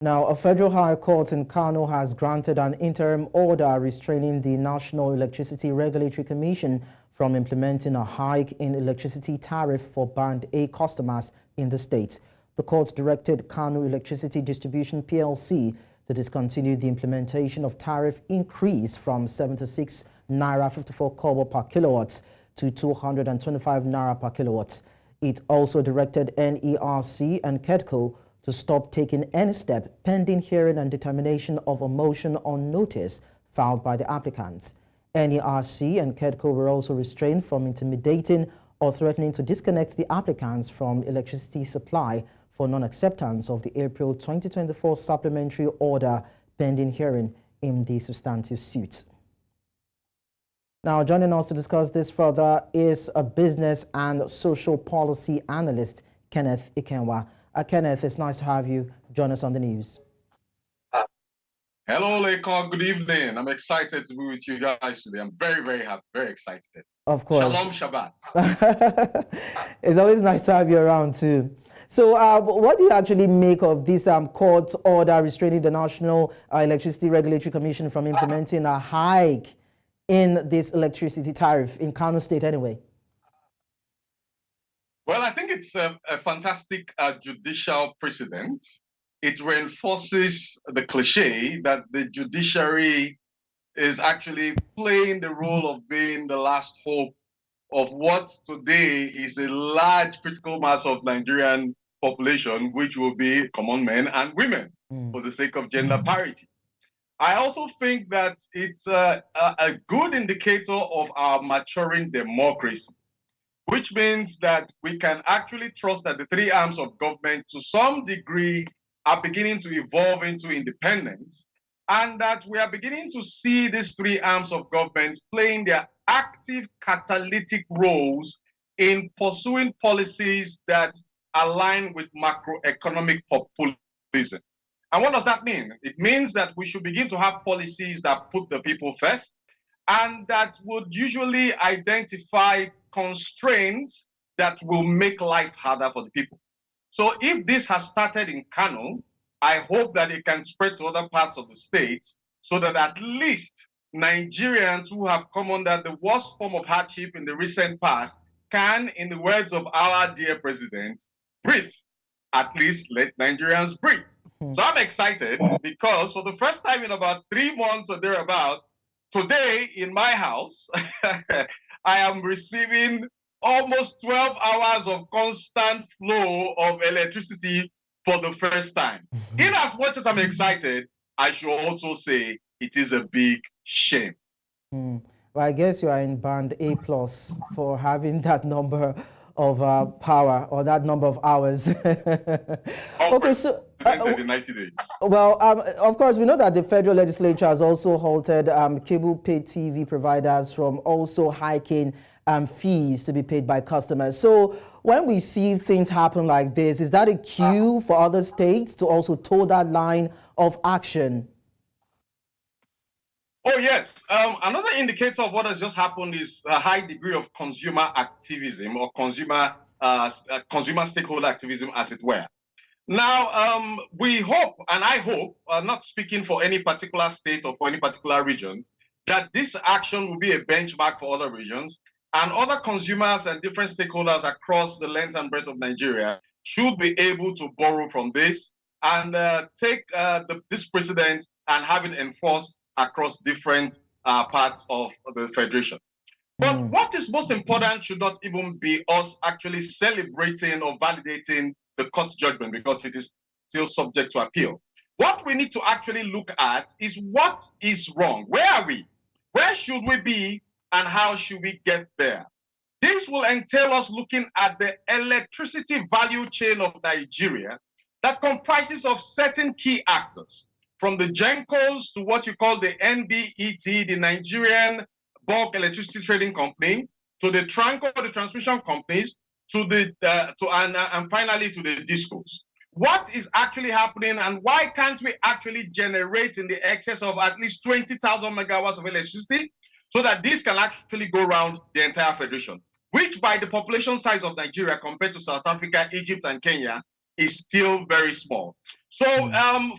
Now, a federal high court in Kano has granted an interim order restraining the National Electricity Regulatory Commission from implementing a hike in electricity tariff for Band A customers in the state. The court directed Kano Electricity Distribution Plc to discontinue the implementation of tariff increase from 76 naira 54 kobo per kilowatts to 225 naira per kilowatts. It also directed NERC and KEDCO to stop taking any step pending hearing and determination of a motion on notice filed by the applicants. NERC and KEDCO were also restrained from intimidating or threatening to disconnect the applicants from electricity supply for non-acceptance of the April 2024 supplementary order pending hearing in the substantive suit. Now, joining us to discuss this further is a business and social policy analyst, Kenneth Ikenwa. Kenneth, it's nice to have you join us on the news. Hello, Lekon. Good evening. I'm excited to be with you guys today. I'm very, very happy, very excited. Of course. Shalom Shabbat. It's always nice to have you around too. So what do you actually make of this court order restraining the National Electricity Regulatory Commission from implementing a hike in this electricity tariff in Kano State anyway? Well, I think it's a fantastic judicial precedent. It reinforces the cliche that the judiciary is actually playing the role of being the last hope of what today is a large critical mass of Nigerian population, which will be common men and women for the sake of gender parity. I also think that it's a good indicator of our maturing democracy, which means that we can actually trust that the three arms of government to some degree are beginning to evolve into independence, and that we are beginning to see these three arms of government playing their active catalytic roles in pursuing policies that align with macroeconomic populism. And what does that mean? It means that we should begin to have policies that put the people first and that would usually identify constraints that will make life harder for the people. So if this has started in Kano, I hope that it can spread to other parts of the state so that at least Nigerians who have come under the worst form of hardship in the recent past can, in the words of our dear president, breathe. At least let Nigerians breathe. So I'm excited because for the first time in about 3 months or thereabout, today in my house, I am receiving almost 12 hours of constant flow of electricity for the first time. In as much as I'm excited, I should also say it is a big shame. Well, I guess you are in band A+ for having that number of power or that number of hours. Okay, so the 90 days. Well, of course, we know that the federal legislature has also halted cable pay TV providers from also hiking fees to be paid by customers. So when we see things happen like this, is that a cue for other states to also toe that line of action? Oh, yes. Another indicator of what has just happened is a high degree of consumer activism or consumer stakeholder activism, as it were. Now, we hope, and I hope, not speaking for any particular state or for any particular region, that this action will be a benchmark for other regions, and other consumers and different stakeholders across the length and breadth of Nigeria should be able to borrow from this and take this precedent and have it enforced across different parts of the Federation. But what is most important should not even be us actually celebrating or validating the court judgment, because it is still subject to appeal. What we need to actually look at is what is wrong. Where are we? Where should we be? And how should we get there? This will entail us looking at the electricity value chain of Nigeria that comprises of certain key actors, from the GENCOs to what you call the NBET, the Nigerian Bulk Electricity Trading Company, to the TRANCO, the transmission companies, to the and finally to the discos. What is actually happening, and why can't we actually generate in the excess of at least 20,000 megawatts of electricity so that this can actually go around the entire federation, which by the population size of Nigeria compared to South Africa, Egypt, and Kenya is still very small. So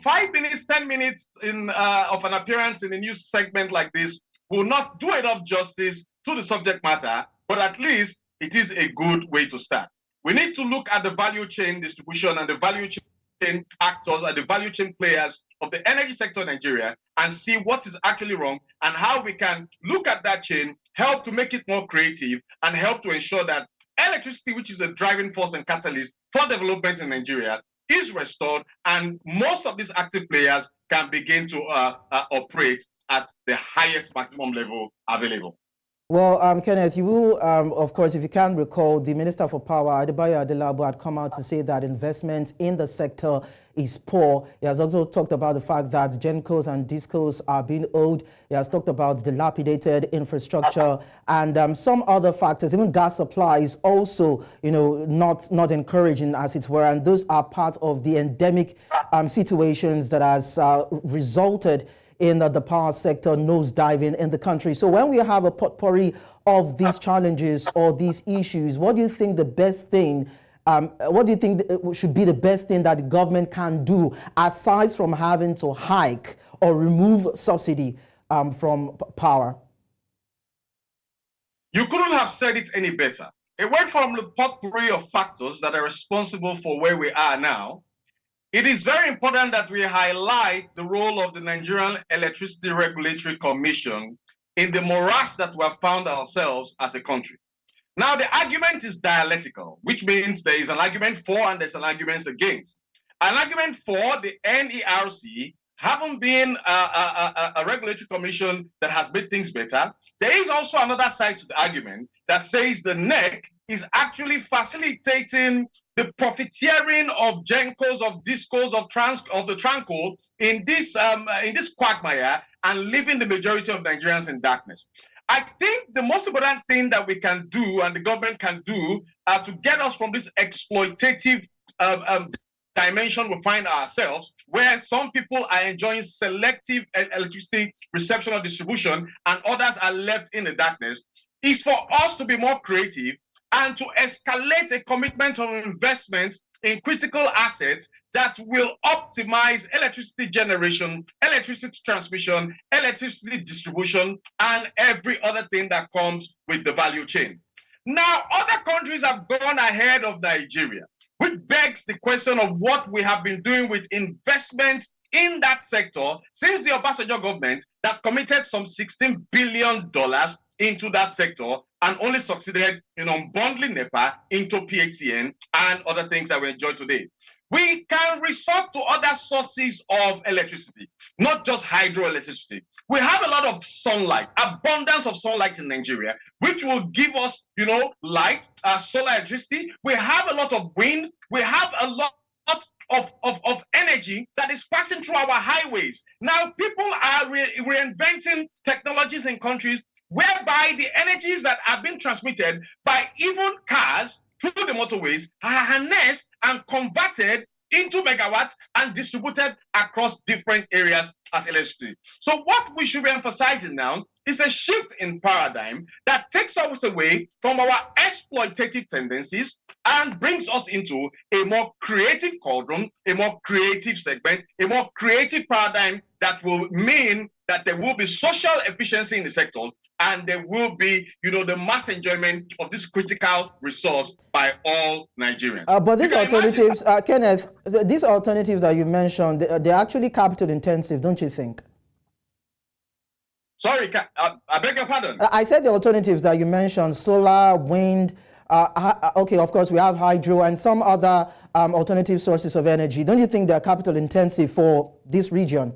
5 minutes, 10 minutes of an appearance in a news segment like this will not do enough justice to the subject matter, but at least it is a good way to start. We need to look at the value chain distribution and the value chain actors and the value chain players of the energy sector in Nigeria and see what is actually wrong and how we can look at that chain, help to make it more creative, and help to ensure that electricity, which is a driving force and catalyst for development in Nigeria, is restored, and most of these active players can begin to operate at the highest maximum level available. Well, Kenneth, you will, of course, if you can recall, the Minister for Power, Adebayo Adelabu, had come out to say that investment in the sector is poor. He has also talked about the fact that GENCOs and DISCOs are being owed. He has talked about dilapidated infrastructure and some other factors. Even gas supply is also, not encouraging, as it were. And those are part of the endemic situations that has resulted in the power sector nosediving in the country. So when we have a potpourri of these challenges or these issues, what do you think the best thing, what do you think should be the best thing that the government can do, aside from having to hike or remove subsidy from power? You couldn't have said it any better. Away from the potpourri of factors that are responsible for where we are now, it is very important that we highlight the role of the Nigerian Electricity Regulatory Commission in the morass that we have found ourselves as a country. Now, the argument is dialectical, which means there is an argument for and there's an argument against. An argument for the NERC having been a regulatory commission that has made things better. There is also another side to the argument that says the NERC is actually facilitating the profiteering of GENCOs, of DISCOs, of the Tranco in this quagmire and leaving the majority of Nigerians in darkness. I think the most important thing that we can do and the government can do to get us from this exploitative dimension we find ourselves, where some people are enjoying selective electricity reception or distribution and others are left in the darkness, is for us to be more creative and to escalate a commitment on investments in critical assets that will optimize electricity generation, electricity transmission, electricity distribution, and every other thing that comes with the value chain. Now, other countries have gone ahead of Nigeria, which begs the question of what we have been doing with investments in that sector since the Obasanjo government that committed some $16 billion into that sector and only succeeded in unbundling NEPA into PHCN and other things that we enjoy today. We can resort to other sources of electricity, not just hydroelectricity. We have a lot of sunlight, abundance of sunlight in Nigeria, which will give us, light, solar electricity. We have a lot of wind. We have a lot of energy that is passing through our highways. Now, people are reinventing technologies in countries whereby the energies that are being transmitted by even cars through the motorways are harnessed and converted into megawatts and distributed across different areas as electricity. So what we should be emphasizing now is a shift in paradigm that takes us away from our exploitative tendencies and brings us into a more creative cauldron, a more creative segment, a more creative paradigm that will mean that there will be social efficiency in the sector and there will be, the mass enjoyment of this critical resource by all Nigerians. But these alternatives, Kenneth, these alternatives that you mentioned, they're actually capital intensive, don't you think? Sorry, I beg your pardon? I said the alternatives that you mentioned, solar, wind, okay, of course, we have hydro and some other alternative sources of energy. Don't you think they're capital intensive for this region?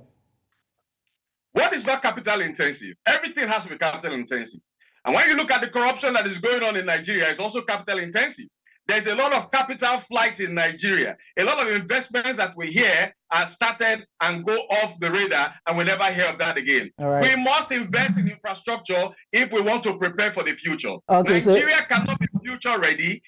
What is not capital intensive? Everything has to be capital intensive. And when you look at the corruption that is going on in Nigeria, it's also capital intensive. There's a lot of capital flight in Nigeria. A lot of investments that we hear are started and go off the radar, and we never hear of that again. We must invest in infrastructure if we want to prepare for the future. Okay, Nigeria cannot be future ready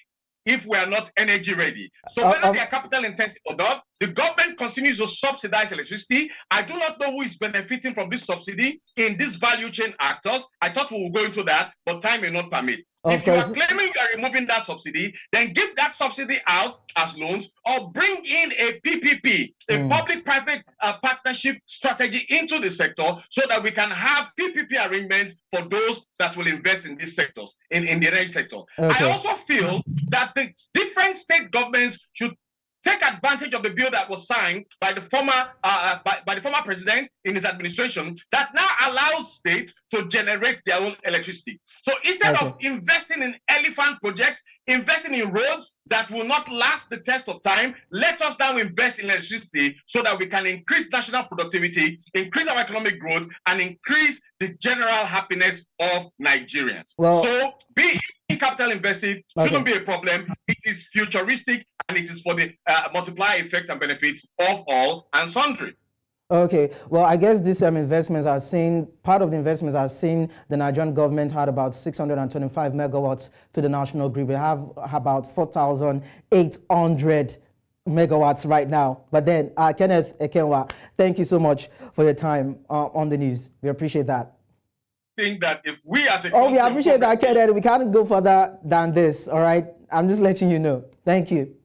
if we are not energy ready. So whether they are capital intensive or not, the government continues to subsidize electricity. I do not know who is benefiting from this subsidy in these value chain actors. I thought we would go into that, but time may not permit. If you are claiming you are removing that subsidy, then give that subsidy out as loans or bring in a PPP, a public-private partnership strategy into the sector so that we can have PPP arrangements for those that will invest in these sectors, in the energy sector. I also feel that the different state governments should take advantage of the bill that was signed by the former by the former president in his administration that now allows states to generate their own electricity. So instead of investing in elephant projects, investing in roads that will not last the test of time, let us now invest in electricity so that we can increase national productivity, increase our economic growth, and increase the general happiness of Nigerians. So being capital invested shouldn't be a problem. It is futuristic and it is for the multiplier effect and benefits of all and sundry. Okay, well, I guess these investments are seen, part of the investments are seen, the Nigerian government had about 625 megawatts to the national grid. We have about 4,800 megawatts right now. But then, Kenneth Ekenwa, thank you so much for your time on the news. We appreciate that. Think that if we as a we appreciate that, Kenneth. We can't go further than this, all right? I'm just letting you know. Thank you.